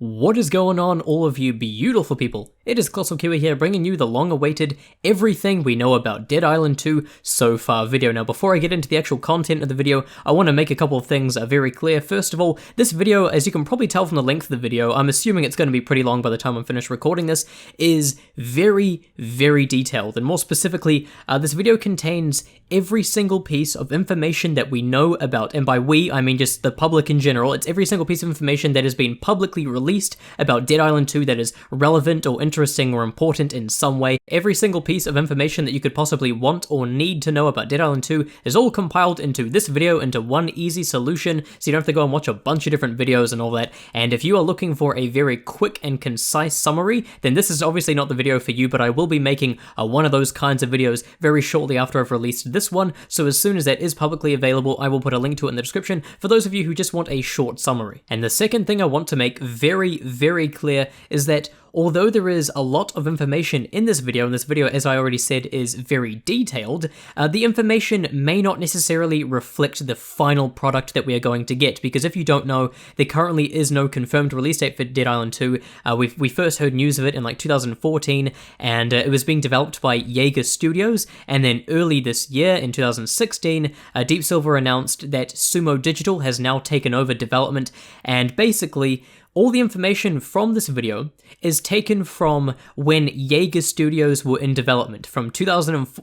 What is going on, all of you beautiful people? It is Colossal Kiwi here, bringing you the long-awaited everything we know about Dead Island 2 so far video. Now, before I get into the actual content of the video, I want to make a couple of things very clear. First of all, this video, as you can probably tell from the length of the video, I'm assuming it's going to be pretty long by the time I'm finished recording this, is very, very detailed. And more specifically, this video contains every single piece of information that we know about, and by we, I mean just the public in general. It's every single piece of information that has been publicly released about Dead Island 2 that is relevant or interesting or important in some way. Every single piece of information that you could possibly want or need to know about Dead Island 2 is all compiled into this video into one easy solution, so you don't have to go and watch a bunch of different videos and all that. And if you are looking for a very quick and concise summary, then this is obviously not the video for you, but I will be making one of those kinds of videos very shortly after I've released this one, so as soon as that is publicly available, I will put a link to it in the description for those of you who just want a short summary. And the second thing I want to make very, very clear is that although there is a lot of information in this video, and this video, as I already said, is very detailed, the information may not necessarily reflect the final product that we are going to get, because if you don't know, there currently is no confirmed release date for Dead Island 2. We first heard news of it in like 2014, and it was being developed by Yager Studios, and then early this year, in 2016, Deep Silver announced that Sumo Digital has now taken over development, and basically, all the information from this video is taken from when Yager Studios were in development,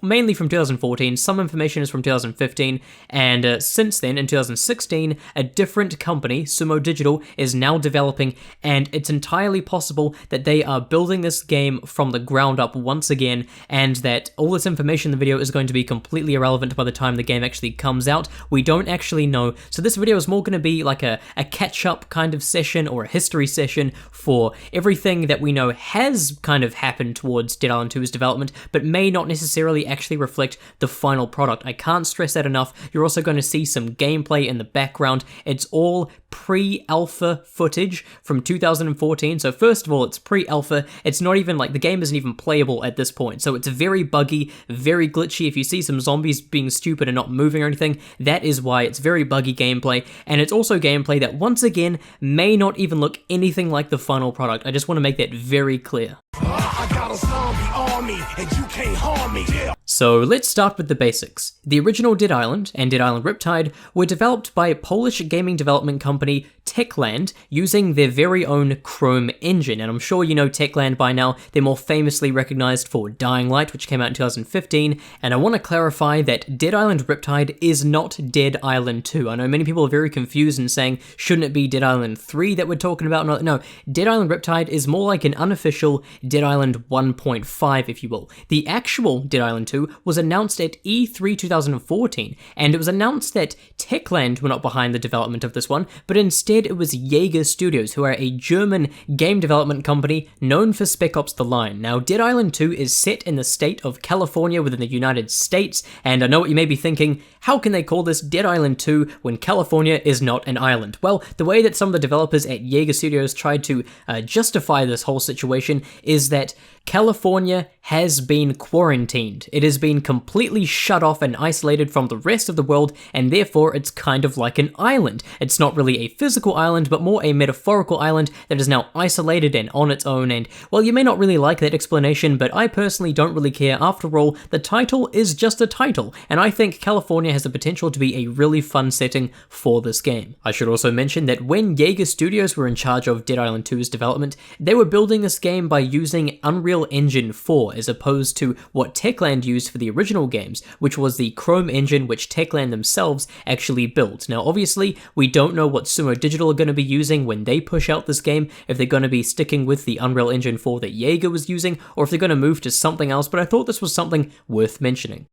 mainly from 2014, some information is from 2015, and since then, in 2016, a different company, Sumo Digital, is now developing, and it's entirely possible that they are building this game from the ground up once again, and that all this information in the video is going to be completely irrelevant by the time the game actually comes out. We don't actually know, so this video is more going to be like a catch-up kind of session, or a history session for everything that we know has kind of happened towards Dead Island 2's development, but may not necessarily actually reflect the final product. I can't stress that enough. You're also going to see some gameplay in the background. It's all pre-alpha footage from 2014, so first of all, it's pre-alpha. It's not even like, the game isn't even playable at this point, so it's very buggy, very glitchy. If you see some zombies being stupid and not moving or anything, that is why. It's very buggy gameplay, and it's also gameplay that, once again, may not even look anything like the final product. I just want to make that very clear. I got a zombie army and you can't harm me. Yeah. So let's start with the basics. The original Dead Island and Dead Island Riptide were developed by Polish gaming development company Techland using their very own Chrome engine, and I'm sure you know Techland by now. They're more famously recognized for Dying Light, which came out in 2015, and I want to clarify that Dead Island Riptide is not Dead Island 2. I know many people are very confused and saying, shouldn't it be Dead Island 3 that we're talking about? No, Dead Island Riptide is more like an unofficial Dead Island 1.5, if you will. The actual Dead Island 2 was announced at E3 2014, and it was announced that Techland were not behind the development of this one, but instead it was Yager Studios, who are a German game development company known for Spec Ops: The Line. Now, Dead Island 2 is set in the state of California within the United States, and I know what you may be thinking, how can they call this Dead Island 2 when California is not an island? Well, the way that some of the developers at Yager Studios tried to justify this whole situation is that California has been quarantined. It has been completely shut off and isolated from the rest of the world, and therefore it's kind of like an island. It's not really a physical island, but more a metaphorical island that is now isolated and on its own, and, well, you may not really like that explanation, but I personally don't really care. After all, the title is just a title, and I think California has the potential to be a really fun setting for this game. I should also mention that when Yager Studios were in charge of Dead Island 2's development, they were building this game by using Unreal Engine 4, as opposed to what Techland used for the original games, which was the Chrome engine which Techland themselves actually built. Now, obviously, we don't know what Sumo Digital are going to be using when they push out this game, if they're going to be sticking with the Unreal Engine 4 that Yager was using, or if they're going to move to something else, but I thought this was something worth mentioning.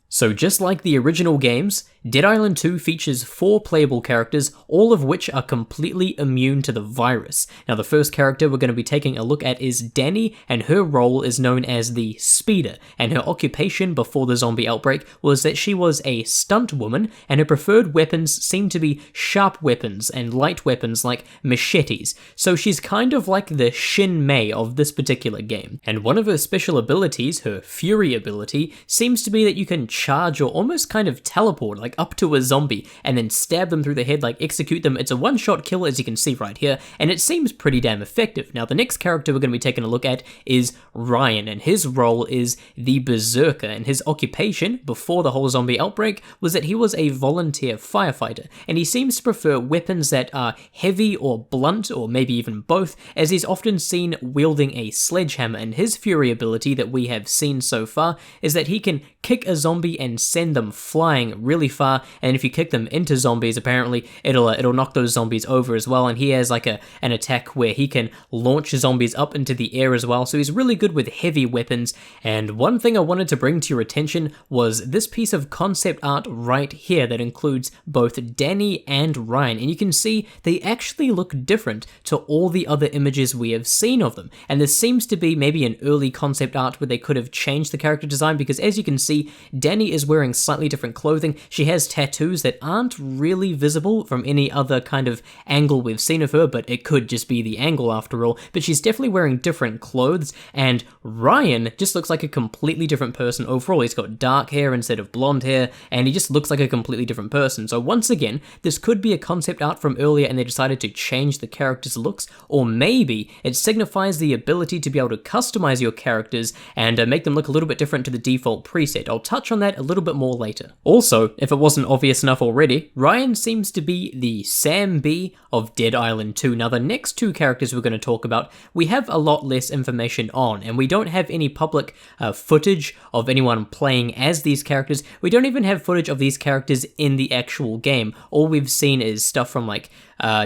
So just like the original games, Dead Island 2 features 4 playable characters, all of which are completely immune to the virus. Now, the first character we're going to be taking a look at is Danny, and her role is known as the Speeder, and her occupation before the zombie outbreak was that she was a stunt woman, and her preferred weapons seem to be sharp weapons and light weapons like machetes, so she's kind of like the Shin Mei of this particular game. And one of her special abilities, her Fury ability, seems to be that you can charge or almost kind of teleport, like up to a zombie, and then stab them through the head, like execute them. It's a one-shot kill, as you can see right here, and it seems pretty damn effective. Now, the next character we're going to be taking a look at is Ryan, and his role is the Berserker, and his occupation before the whole zombie outbreak was that he was a volunteer firefighter, and he seems to prefer weapons that are heavy or blunt, or maybe even both, as he's often seen wielding a sledgehammer, and his fury ability that we have seen so far is that he can kick a zombie and send them flying really far, and if you kick them into zombies, apparently it'll knock those zombies over as well, and he has like an attack where he can launch zombies up into the air as well, so he's really good with heavy weapons. And one thing I wanted to bring to your attention was this piece of concept art right here that includes both Danny and Ryan, and you can see they actually look different to all the other images we have seen of them, and this seems to be maybe an early concept art where they could have changed the character design, because as you can see, Danny is wearing slightly different clothing. She has tattoos that aren't really visible from any other kind of angle we've seen of her, but it could just be the angle after all, but she's definitely wearing different clothes, and Ryan just looks like a completely different person overall. He's got dark hair instead of blonde hair, and he just looks like a completely different person. So once again, this could be a concept art from earlier and they decided to change the character's looks, or maybe it signifies the ability to be able to customize your characters and make them look a little bit different to the default preset. I'll touch on that a little bit more later. Also, if it wasn't obvious enough already, Ryan seems to be the Sam B of Dead Island 2. Now, the next two characters we're going to talk about, we have a lot less information on, and we don't have any public footage of anyone playing as these characters. We don't even have footage of these characters in the actual game. All we've seen is stuff from like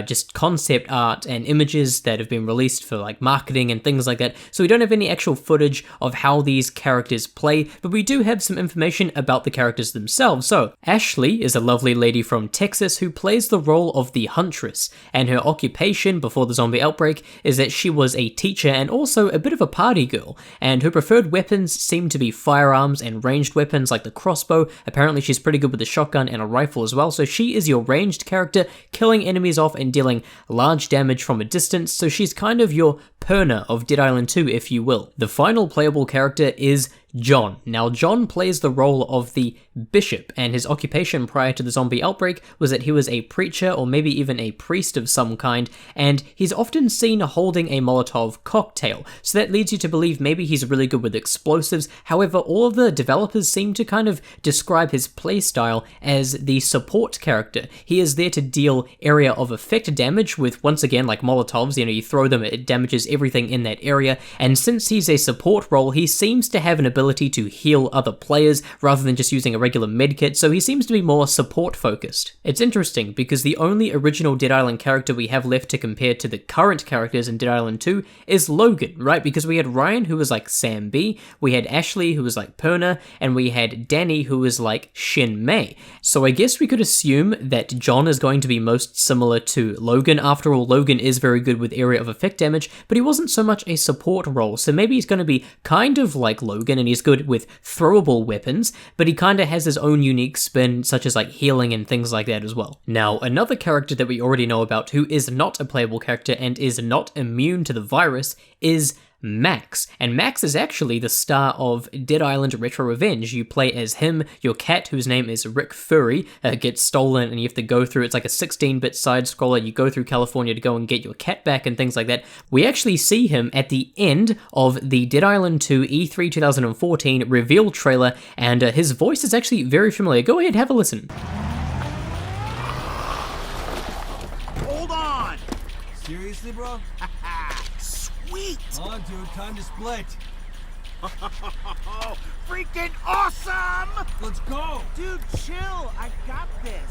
just concept art and images that have been released for like marketing and things like that. So we don't have any actual footage of how these characters play, but we do have some information about the characters themselves. So Ashley is a lovely lady from Texas who plays the role of the Huntress, and her occupation before the zombie outbreak is that she was a teacher and also a bit of a party girl, and her preferred weapons seem to be firearms and ranged weapons like the crossbow. Apparently she's pretty good with a shotgun and a rifle as well, so she is your ranged character, killing enemies off and dealing large damage from a distance, so she's kind of your Perna of Dead Island 2, if you will. The final playable character is John. Now, John plays the role of the Bishop, and his occupation prior to the zombie outbreak was that he was a preacher or maybe even a priest of some kind, and he's often seen holding a Molotov cocktail, so that leads you to believe maybe he's really good with explosives. However, all of the developers seem to kind of describe his playstyle as the support character. He is there to deal area of effect damage with, once again, like Molotovs, you throw them, it damages everything in that area, and since he's a support role, he seems to have an ability to heal other players rather than just using a regular medkit, so he seems to be more support focused. It's interesting because the only original Dead Island character we have left to compare to the current characters in Dead Island 2 is Logan, right? Because we had Ryan, who was like Sam B, we had Ashley, who was like Perna, and we had Danny, who was like Shin Mei. So I guess we could assume that John is going to be most similar to Logan. After all, Logan is very good with area of effect damage, but he wasn't so much a support role, so maybe he's going to be kind of like Logan, and he's good with throwable weapons, but he kind of has his own unique spin, such as like healing and things like that as well. Now, another character that we already know about who is not a playable character and is not immune to the virus is Max, and Max is actually the star of Dead Island Retro Revenge. You play as him. Your cat, whose name is Rick Furry, gets stolen, and you have to go through, it's like a 16-bit side-scroller, you go through California to go and get your cat back and things like that. We actually see him at the end of the Dead Island 2 E3 2014 reveal trailer, and his voice is actually very familiar. Go ahead, have a listen. Hold on! Seriously, bro? Sweet! Come on, dude, time to split. Freaking awesome! Let's go! Dude, chill. I got this.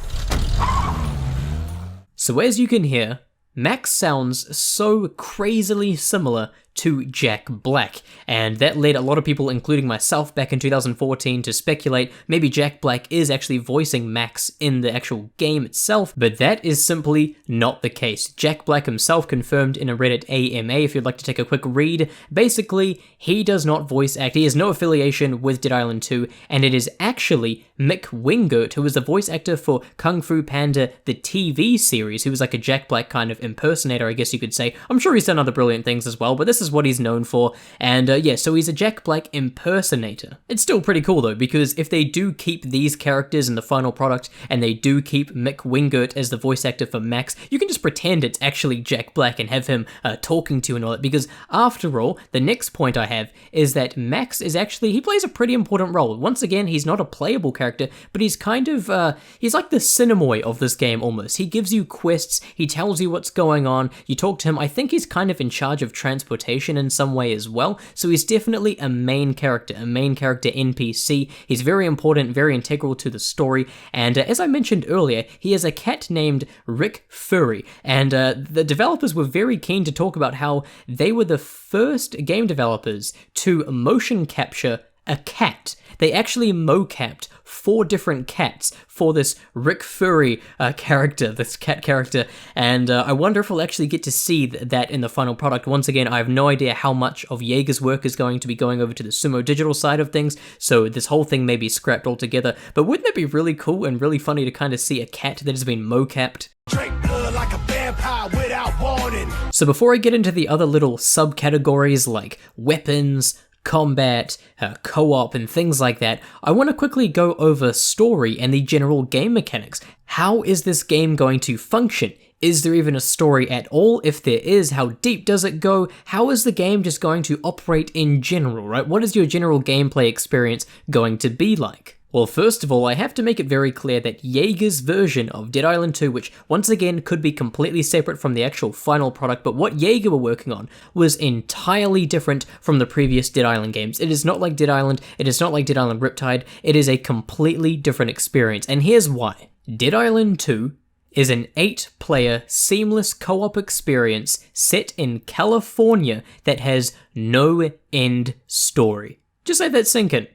So as you can hear, Max sounds so crazily similar to Jack Black, and that led a lot of people, including myself back in 2014, to speculate maybe Jack Black is actually voicing Max in the actual game itself, but that is simply not the case. Jack Black himself confirmed in a Reddit AMA, if you'd like to take a quick read. Basically, he does not voice act, he has no affiliation with Dead Island 2, and it is actually Mick Wingert, who was the voice actor for Kung Fu Panda, the TV series, who was like a Jack Black kind of impersonator, I guess you could say. I'm sure he's done other brilliant things as well, but this is is what he's known for, and yeah, so he's a Jack Black impersonator. It's still pretty cool though, because if they do keep these characters in the final product, and they do keep Mick Wingert as the voice actor for Max, you can just pretend it's actually Jack Black and have him talking to you and all that, because after all, the next point I have is that Max is actually, he plays a pretty important role. Once again, he's not a playable character, but he's kind of, he's like the Cinemoy of this game almost. He gives you quests, he tells you what's going on, you talk to him. I think he's kind of in charge of transportation in some way as well, so he's definitely a main character NPC. He's very important, very integral to the story, and as I mentioned earlier, he has a cat named Rick Furry, and the developers were very keen to talk about how they were the first game developers to motion capture a cat. They actually mocapped 4 different cats for this Rick Furry character, this cat character, and I wonder if we'll actually get to see that in the final product. Once again, I have no idea how much of Yager's work is going to be going over to the Sumo Digital side of things, so this whole thing may be scrapped altogether, but wouldn't that be really cool and really funny to kind of see a cat that has been mocapped? Drink blood like a vampire without warning. So before I get into the other little subcategories like weapons, combat, co-op, and things like that, I want to quickly go over story and the general game mechanics. How is this game going to function? Is there even a story at all? If there is, how deep does it go? How is the game just going to operate in general, right? What is your general gameplay experience going to be like? Well, first of all, I have to make it very clear that Yager's version of Dead Island 2, which once again could be completely separate from the actual final product, but what Yager were working on was entirely different from the previous Dead Island games. It is not like Dead Island, it is not like Dead Island Riptide, it is a completely different experience, and here's why. Dead Island 2 is an 8-player seamless co-op experience set in California that has no end story. Just let that sink in.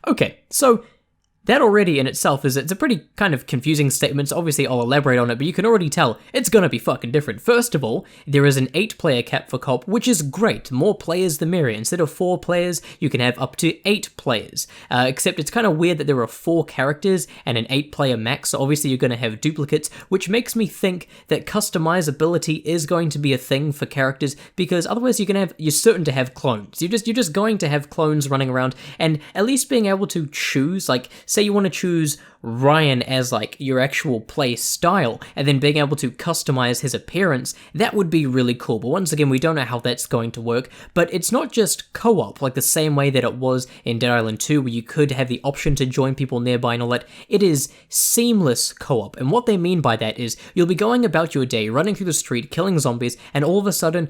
Okay, so that already in itself it's a pretty kind of confusing statement, so obviously I'll elaborate on it, but you can already tell it's gonna be fucking different. First of all, there is an 8-player cap for co-op, which is great. More players the merrier. Instead of 4 players, you can have up to 8 players. Except it's kind of weird that there are 4 characters and an 8-player max, so obviously you're gonna have duplicates, which makes me think that customizability is going to be a thing for characters, because otherwise you're certain to have clones. You're just going to have clones running around, and at least being able to choose, like, say you want to choose Ryan as like your actual play style, and then being able to customize his appearance, that would be really cool. But once again, we don't know how that's going to work. But it's not just co-op, like the same way that it was in Dead Island 2, where you could have the option to join people nearby and all that. It is seamless co-op, and what they mean by that is you'll be going about your day, running through the street, killing zombies, and all of a sudden,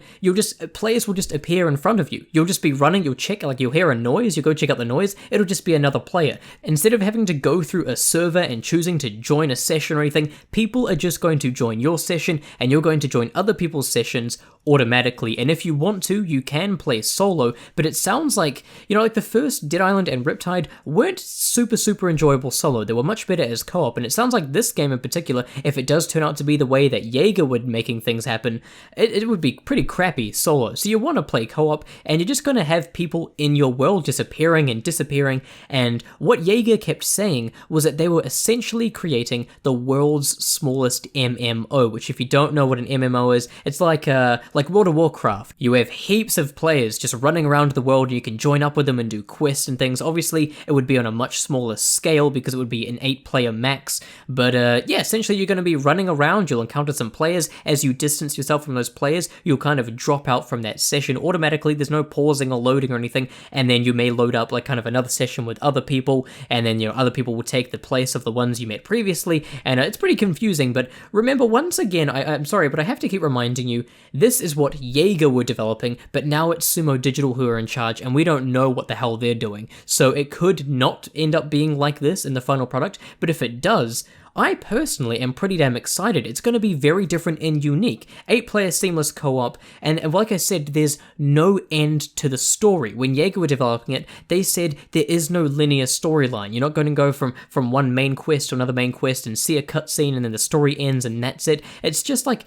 players will just appear in front of you. You'll just be running, you'll hear a noise, you go check out the noise, it'll just be another player. Instead of having to go through a server and choosing to join a session or anything, people are just going to join your session, and you're going to join other people's sessions automatically. And if you want to, you can play solo, but it sounds like, like the first Dead Island and Riptide weren't super enjoyable solo. They were much better as co-op, and it sounds like this game in particular, if it does turn out to be the way that Yager would making things happen, it would be pretty crappy solo. So you want to play co-op, and you're just going to have people in your world just appearing and disappearing, and what Yager kept saying was that they were essentially creating the world's smallest MMO, which if you don't know what an MMO is, it's like World of Warcraft. You have heaps of players just running around the world, and you can join up with them and do quests and things. Obviously, it would be on a much smaller scale because it would be an 8-player max, but yeah, essentially you're going to be running around, you'll encounter some players. As you distance yourself from those players, you'll kind of drop out from that session automatically. There's no pausing or loading or anything, and then you may load up like kind of another session with other people, and then other people will take the place of the ones you met previously, and it's pretty confusing. But remember, once again, I'm sorry, but I have to keep reminding you, this is what Yager were developing, but now it's Sumo Digital who are in charge, and we don't know what the hell they're doing. So it could not end up being like this in the final product, but if it does, I personally am pretty damn excited. It's going to be very different and unique. 8-player seamless co-op, and like I said, there's no end to the story. When Yager were developing it, they said there is no linear storyline. You're not going to go from one main quest to another main quest and see a cutscene and then the story ends and that's it. It's just like,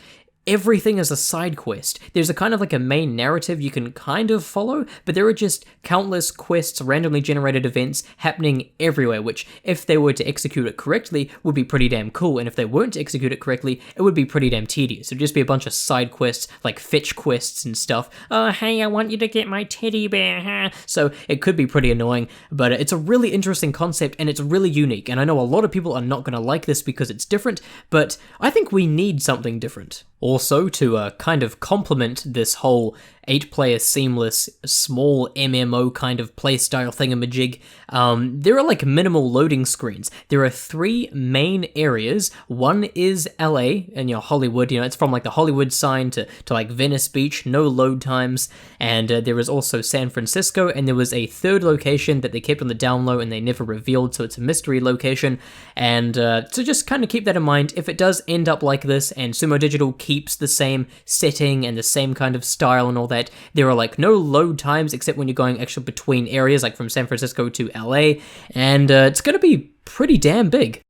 everything is a side quest. There's a kind of like a main narrative you can kind of follow, but there are just countless quests, randomly generated events happening everywhere, which if they were to execute it correctly would be pretty damn cool, and if they weren't to execute it correctly, it would be pretty damn tedious. It'd just be a bunch of side quests, like fetch quests and stuff. Oh, hey, I want you to get my teddy bear, huh? So it could be pretty annoying, but it's a really interesting concept, and it's really unique, and I know a lot of people are not going to like this because it's different, but I think we need something different. Also, to kind of complement this whole 8-player seamless, small MMO kind of playstyle thingamajig, there are like minimal loading screens. There are 3 main areas. One is LA, and Hollywood, it's from like the Hollywood sign to like Venice Beach, no load times, and there is also San Francisco, and there was a 3rd location that they kept on the down low and they never revealed, so it's a mystery location, and so just kind of keep that in mind. If it does end up like this, and Sumo Digital keeps the same setting and the same kind of style and all that, there are like no load times except when you're going actually between areas, like from San Francisco to LA, and it's gonna be pretty damn big.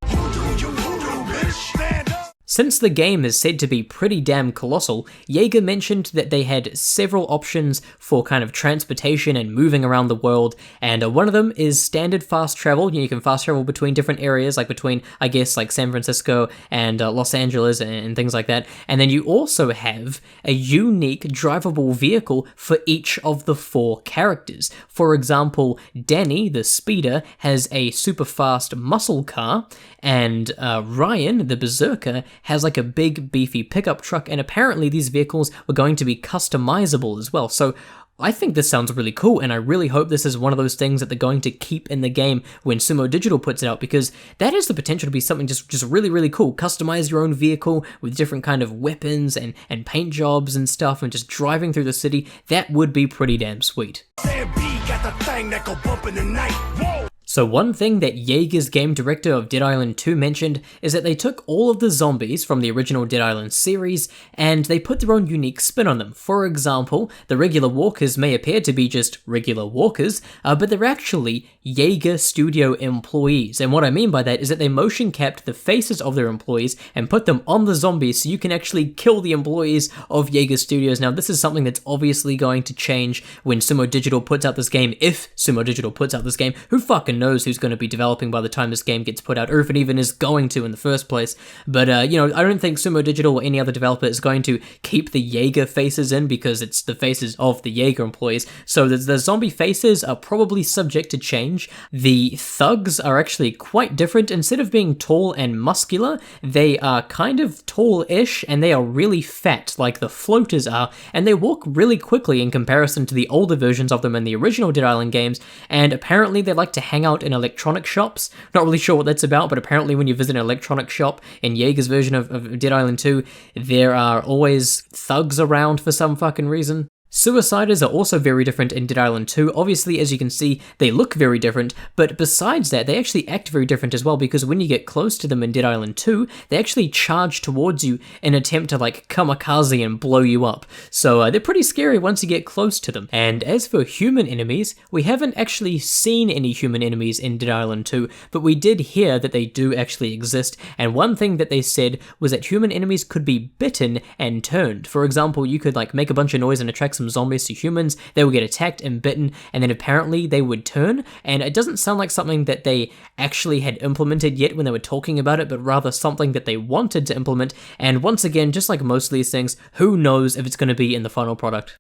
Since the game is said to be pretty damn colossal, Yager mentioned that they had several options for kind of transportation and moving around the world, and one of them is standard fast travel. You can fast travel between different areas, like between, I guess, like San Francisco and Los Angeles and things like that. And then you also have a unique drivable vehicle for each of the 4 characters. For example, Danny, the speeder, has a super fast muscle car, and Ryan, the berserker, has like a big beefy pickup truck, and apparently these vehicles were going to be customizable as well. So I think this sounds really cool, and I really hope this is one of those things that they're going to keep in the game when Sumo Digital puts it out, because that has the potential to be something just really, really cool. Customize your own vehicle with different kind of weapons and paint jobs and stuff, and just driving through the city. That would be pretty damn sweet. Got the thing that go bump in the night. Whoa! So one thing that Yager's game director of Dead Island 2 mentioned is that they took all of the zombies from the original Dead Island series and they put their own unique spin on them. For example, the regular walkers may appear to be just regular walkers, but they're actually Yager Studio employees. And what I mean by that is that they motion capped the faces of their employees and put them on the zombies so you can actually kill the employees of Yager Studios. Now this is something that's obviously going to change when Sumo Digital puts out this game. If Sumo Digital puts out this game, who fucking knows who's going to be developing by the time this game gets put out, or if it even is going to in the first place. But, I don't think Sumo Digital or any other developer is going to keep the Yager faces in, because it's the faces of the Yager employees. So the zombie faces are probably subject to change. The thugs are actually quite different. Instead of being tall and muscular, they are kind of tall-ish, and they are really fat, like the floaters are, and they walk really quickly in comparison to the older versions of them in the original Dead Island games, and apparently they like to hang out in electronic shops. Not really sure what that's about, but apparently when you visit an electronic shop in Yager's version of Dead Island 2, there are always thugs around for some fucking reason. Suiciders are also very different in Dead Island 2. Obviously, as you can see, they look very different, but besides that, they actually act very different as well, because when you get close to them in Dead Island 2, they actually charge towards you in an attempt to, like, kamikaze and blow you up. So they're pretty scary once you get close to them. And as for human enemies, we haven't actually seen any human enemies in Dead Island 2, but we did hear that they do actually exist, and one thing that they said was that human enemies could be bitten and turned. For example, you could, like, make a bunch of noise and attract some zombies to humans, they would get attacked and bitten, and then apparently they would turn, and it doesn't sound like something that they actually had implemented yet when they were talking about it, but rather something that they wanted to implement, and once again, just like most of these things, who knows if it's going to be in the final product.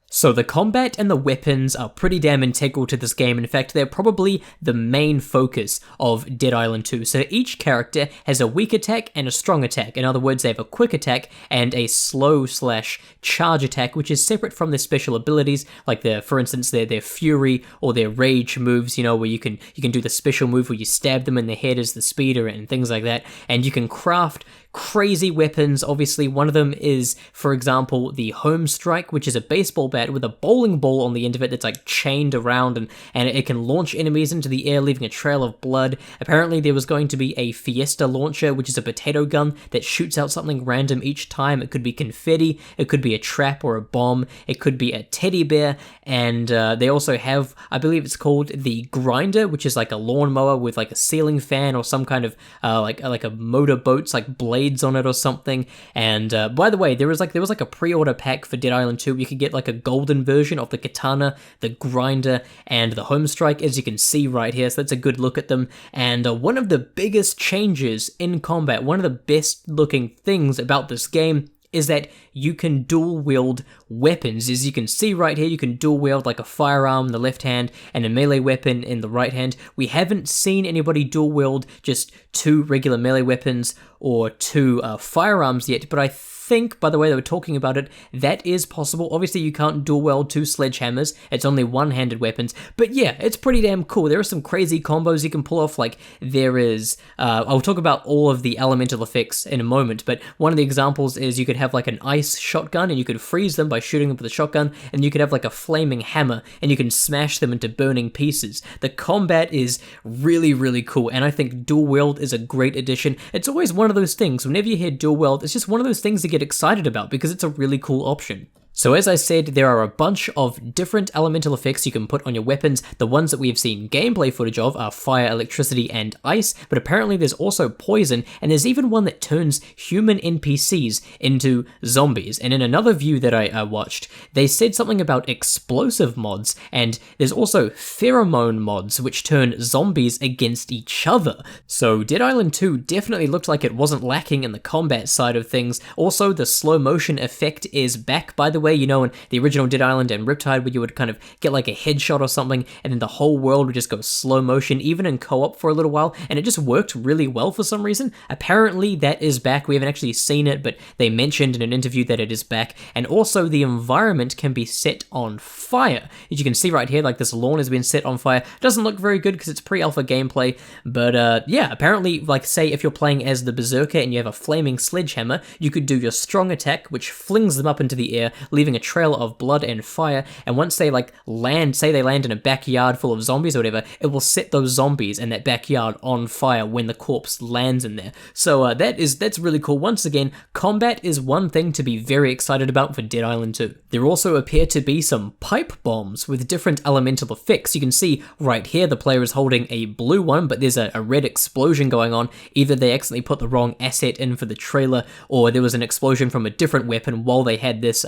So the combat and the weapons are pretty damn integral to this game. In fact, they're probably the main focus of Dead Island 2. So each character has a weak attack and a strong attack. In other words, they have a quick attack and a slow/charge attack, which is separate from their special abilities, like for instance, their fury or their rage moves, where you can do the special move where you stab them in the head as the speeder and things like that. And you can craft crazy weapons. Obviously, one of them is, for example, the home strike, which is a baseball bat with a bowling ball on the end of it that's like chained around, and it can launch enemies into the air, leaving a trail of blood. Apparently, there was going to be a Fiesta launcher, which is a potato gun that shoots out something random each time. It could be confetti, it could be a trap or a bomb, it could be a teddy bear, and they also have, I believe it's called the grinder, which is like a lawnmower with like a ceiling fan or some kind of like a motorboat's like blade grenades on it or something. And by the way, there was like a pre-order pack for Dead Island 2. You could get like a golden version of the katana, the grinder, and the home strike, as you can see right here. So that's a good look at them. And one of the biggest changes in combat, one of the best looking things about this game, is that you can dual wield weapons. As you can see right here, you can dual wield like a firearm in the left hand and a melee weapon in the right hand. We haven't seen anybody dual wield just 2 regular melee weapons or 2 firearms yet, but I think, by the way they were talking about it, that is possible. Obviously, you can't dual wield 2 sledgehammers. It's only one-handed weapons. But yeah, it's pretty damn cool. There are some crazy combos you can pull off. Like, there is... I'll talk about all of the elemental effects in a moment, but one of the examples is you could have like an ice shotgun, and you could freeze them by shooting them with a shotgun, and you could have like a flaming hammer, and you can smash them into burning pieces. The combat is really, really cool, and I think dual wield is a great addition. It's always one of those things. Whenever you hear dual wield, it's just one of those things to get excited about because it's a really cool option. So as I said, there are a bunch of different elemental effects you can put on your weapons. The ones that we've seen gameplay footage of are fire, electricity, and ice, but apparently there's also poison, and there's even one that turns human NPCs into zombies. And in another view that I watched, they said something about explosive mods, and there's also pheromone mods which turn zombies against each other. So Dead Island 2 definitely looked like it wasn't lacking in the combat side of things. Also, the slow motion effect is back, by the way. You know, in the original Dead Island and Riptide, where you would kind of get like a headshot or something, and then the whole world would just go slow motion, even in co-op for a little while, and it just worked really well for some reason. Apparently that is back. We haven't actually seen it, but they mentioned in an interview that it is back, and also the environment can be set on fire. As you can see right here, like this lawn has been set on fire. It doesn't look very good because it's pre-alpha gameplay, but yeah, apparently, like say if you're playing as the Berserker and you have a flaming sledgehammer, you could do your strong attack, which flings them up into the air, leaving a trail of blood and fire, and once they like land, say they land in a backyard full of zombies or whatever, it will set those zombies in that backyard on fire when the corpse lands in there. So that's really cool. Once again, combat is one thing to be very excited about for Dead Island 2. There also appear to be some pipe bombs with different elemental effects. You can see right here the player is holding a blue one, but there's a red explosion going on. Either they accidentally put the wrong asset in for the trailer, or there was an explosion from a different weapon while they had this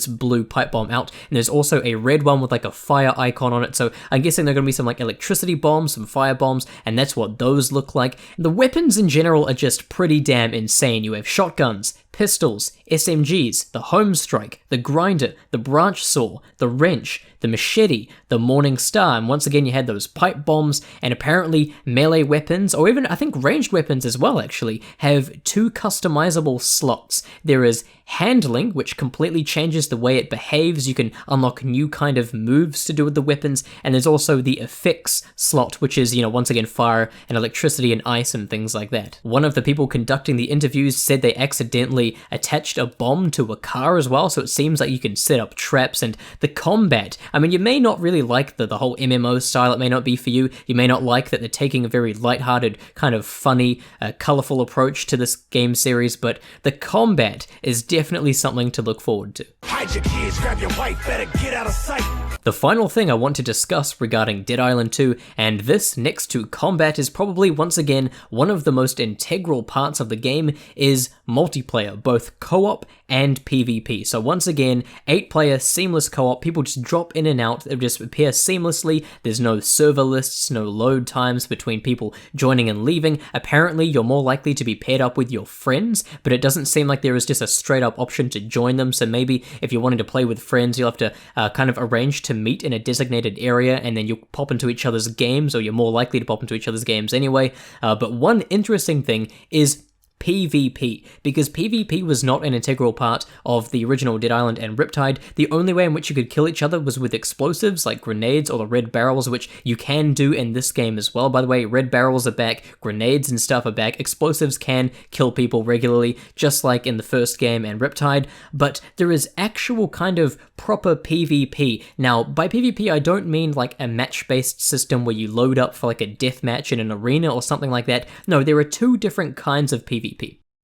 blue pipe bomb out. And there's also a red one with like a fire icon on it, so I'm guessing they're going to be some like electricity bombs, some fire bombs, and that's what those look like. The weapons in general are just pretty damn insane. You have shotguns, pistols, SMGs, the home strike, the grinder, the branch saw, the wrench, the machete, the morning star, and once again you had those pipe bombs, and apparently melee weapons, or even I think ranged weapons as well actually, have 2 customizable slots. There is handling, which completely changes the way it behaves. You can unlock new kind of moves to do with the weapons, and there's also the effects slot, which is, you know, once again fire and electricity and ice and things like that. One of the people conducting the interviews said they accidentally attached a bomb to a car as well, so it seems like you can set up traps. And the combat, I mean, you may not really like the whole MMO style, it may not be for you, you may not like that they're taking a very lighthearted, kind of funny, colourful approach to this game series, but the combat is definitely something to look forward to. Hide your kids, grab your wife, better get out of sight. The final thing I want to discuss regarding Dead Island 2, and this next to combat, is probably once again one of the most integral parts of the game, is multiplayer, both co-op and PvP. So once again, 8-player seamless co-op, people just drop in and out, they just appear seamlessly, there's no server lists, no load times between people joining and leaving. Apparently you're more likely to be paired up with your friends, but it doesn't seem like there is just a straight up option to join them, so maybe if you're wanting to play with friends, you'll have to kind of arrange to meet in a designated area, and then you'll pop into each other's games, or you're more likely to pop into each other's games anyway. But one interesting thing is PvP, because PvP was not an integral part of the original Dead Island and Riptide. The only way in which you could kill each other was with explosives like grenades or the red barrels, which you can do in this game as well. By the way, red barrels are back, grenades and stuff are back, explosives can kill people regularly, just like in the first game and Riptide, but there is actual kind of proper PvP. Now, by PvP, I don't mean like a match-based system where you load up for like a deathmatch in an arena or something like that. No, there are 2 different kinds of PvP.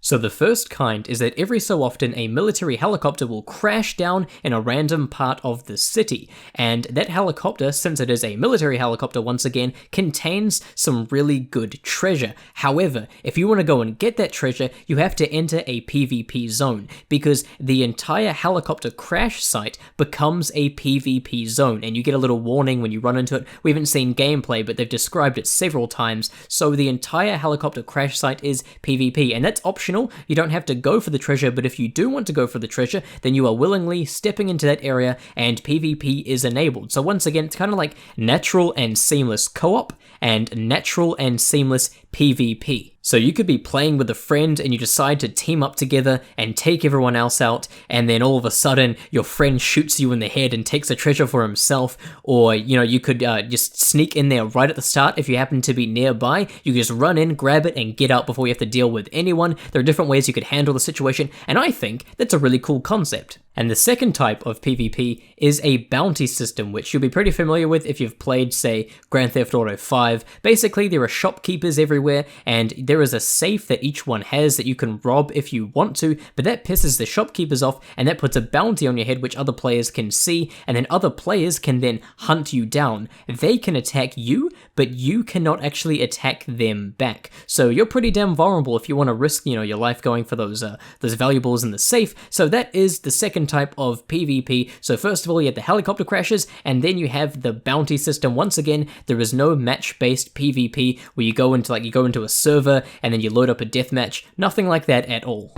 So the first kind is that every so often a military helicopter will crash down in a random part of the city, and that helicopter, since it is a military helicopter once again, contains some really good treasure. However, if you want to go and get that treasure, you have to enter a PvP zone, because the entire helicopter crash site becomes a PvP zone, and you get a little warning when you run into it. We haven't seen gameplay, but they've described it several times, so the entire helicopter crash site is PvP, and that's optional. You don't have to go for the treasure, but if you do want to go for the treasure, then you are willingly stepping into that area and PvP is enabled. So once again, it's kind of like natural and seamless co-op and natural and seamless PvP. So you could be playing with a friend and you decide to team up together and take everyone else out, and then all of a sudden your friend shoots you in the head and takes the treasure for himself, or you could just sneak in there right at the start if you happen to be nearby. You can just run in, grab it, and get out before you have to deal with anyone. There are different ways you could handle the situation, and I think that's a really cool concept. And the second type of PvP is a bounty system, which you'll be pretty familiar with if you've played, say, Grand Theft Auto 5. Basically, there are shopkeepers everywhere, and there is a safe that each one has that you can rob if you want to, but that pisses the shopkeepers off, and that puts a bounty on your head which other players can see, and then other players can then hunt you down. They can attack you, but you cannot actually attack them back. So you're pretty damn vulnerable if you want to risk, your life going for those valuables in the safe. So that is the second type of PvP. So first of all, you have the helicopter crashes, and then you have the bounty system. Once again, there is no match-based PvP where you go into a server and then you load up a deathmatch. Nothing like that at all.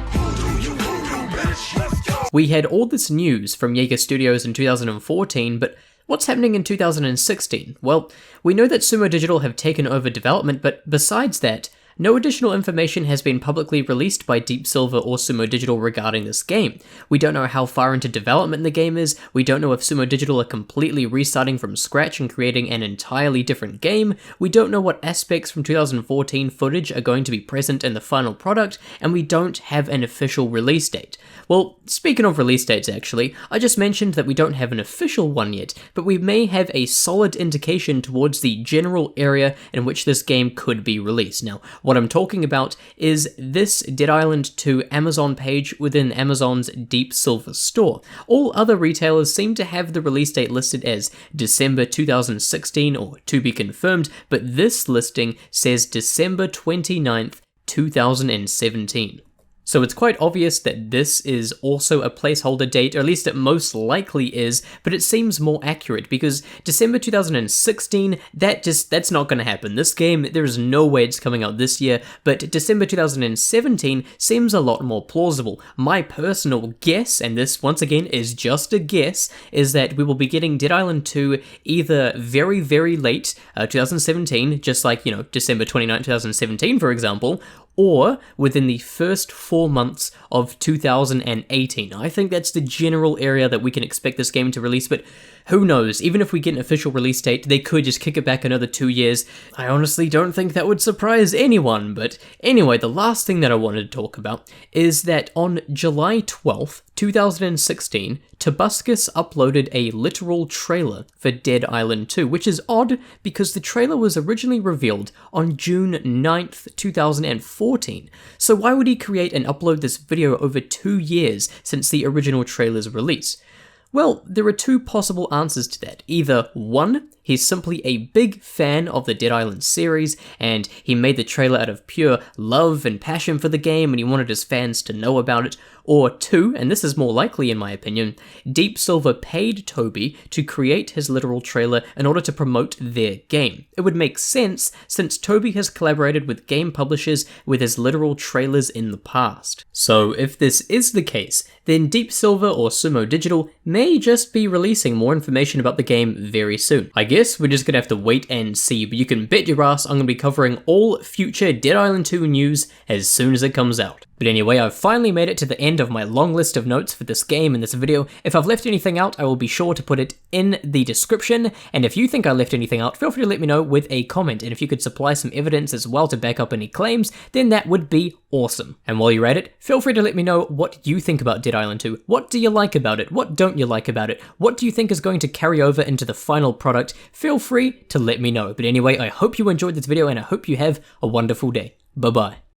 We had all this news from Yager Studios in 2014, but what's happening in 2016? Well, we know that Sumo Digital have taken over development, but besides that, no additional information has been publicly released by Deep Silver or Sumo Digital regarding this game. We don't know how far into development the game is, we don't know if Sumo Digital are completely restarting from scratch and creating an entirely different game, we don't know what aspects from 2014 footage are going to be present in the final product, and we don't have an official release date. Well, speaking of release dates actually, I just mentioned that we don't have an official one yet, but we may have a solid indication towards the general area in which this game could be released. Now, what I'm talking about is this Dead Island 2 Amazon page within Amazon's Deep Silver store. All other retailers seem to have the release date listed as December 2016 or to be confirmed, but this listing says December 29th, 2017. So it's quite obvious that this is also a placeholder date, or at least it most likely is, but it seems more accurate because December 2016, that's not going to happen. This game, there is no way it's coming out this year, but December 2017 seems a lot more plausible. My personal guess, and this once again is just a guess, is that we will be getting Dead Island 2 either very, very late 2017, just like, December 29, 2017, for example, or within the first 4 months of 2018. I think that's the general area that we can expect this game to release, but who knows? Even if we get an official release date, they could just kick it back another 2 years. I honestly don't think that would surprise anyone, but anyway, the last thing that I wanted to talk about is that on July 12th, 2016, Tobuscus uploaded a literal trailer for Dead Island 2, which is odd because the trailer was originally revealed on June 9th, 2014. So why would he create and upload this video over 2 years since the original trailer's release? Well, there are two possible answers to that. Either 1, he's simply a big fan of the Dead Island series, and he made the trailer out of pure love and passion for the game, and he wanted his fans to know about it. Or 2, and this is more likely in my opinion, Deep Silver paid Toby to create his literal trailer in order to promote their game. It would make sense since Toby has collaborated with game publishers with his literal trailers in the past. So if this is the case, then Deep Silver or Sumo Digital may just be releasing more information about the game very soon. I guess we're just gonna have to wait and see, but you can bet your ass I'm gonna be covering all future Dead Island 2 news as soon as it comes out. But anyway, I've finally made it to the end of my long list of notes for this game and this video. If I've left anything out, I will be sure to put it in the description, and if you think I left anything out, feel free to let me know with a comment, and if you could supply some evidence as well to back up any claims, then that would be awesome. And while you're at it, feel free to let me know what you think about Dead Island 2. What do you like about it? What don't you like about it? What do you think is going to carry over into the final product? Feel free to let me know. But anyway, I hope you enjoyed this video, and I hope you have a wonderful day. Bye-bye.